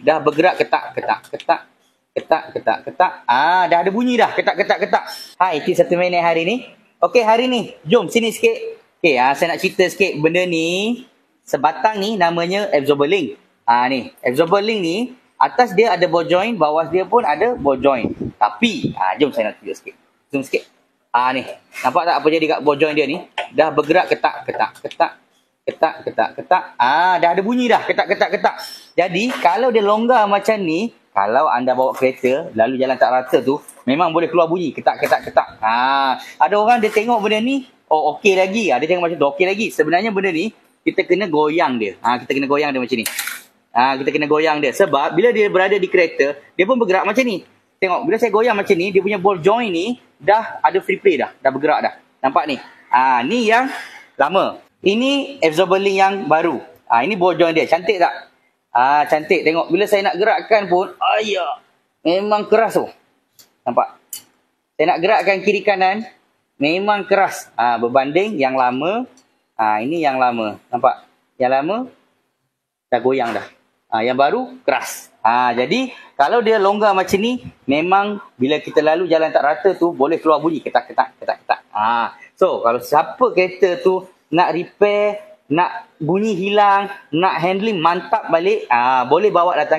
dah bergerak ketak, ketak, ketak, ketak, ketak, ketak. Dah ada bunyi dah, ketak, ketak, ketak. Hai, itu satu minit hari ni. Okey, hari ni, jom sini sikit. Okey, saya nak cerita sikit benda ni. Sebatang ni namanya absorber link. Ni, absorber link ni, atas dia ada ball joint, bawah dia pun ada ball joint. Tapi, jom saya nak tunjuk sikit. Zoom sikit. Ni, nampak tak apa jadi kat ball joint dia ni? Dah bergerak ketak, ketak, ketak, ketak, ketak, ketak. Dah ada bunyi dah, ketak, ketak, ketak. Jadi, kalau dia longgar macam ni, kalau anda bawa kereta, lalu jalan tak rata tu, memang boleh keluar bunyi, ketak, ketak, ketak. Ada orang dia tengok benda ni, oh okey lagi. Dia tengok macam tu, okey lagi. Sebenarnya benda ni, kita kena goyang dia. Kita kena goyang dia macam ni. Kita kena goyang dia. Sebab, bila dia berada di kereta, dia pun bergerak macam ni. Tengok, bila saya goyang macam ni, dia punya ball joint ni, dah ada free play dah. Dah bergerak dah. Nampak ni? Ni yang lama. Ini absorber link yang baru. Ini ball joint dia. Cantik tak? Cantik. Tengok, bila saya nak gerakkan pun, memang keras tu. Nampak? Saya nak gerakkan kiri kanan, memang keras. Berbanding yang lama. Ini yang lama. Nampak? Yang lama, dah goyang dah. Yang baru, keras. Jadi, kalau dia longgar macam ni, memang bila kita lalu jalan tak rata tu, boleh keluar bunyi. Ketak, ketak, ketak, ketak. So, kalau siapa kereta tu nak repair, nak bunyi hilang, nak handling mantap balik, boleh bawa datang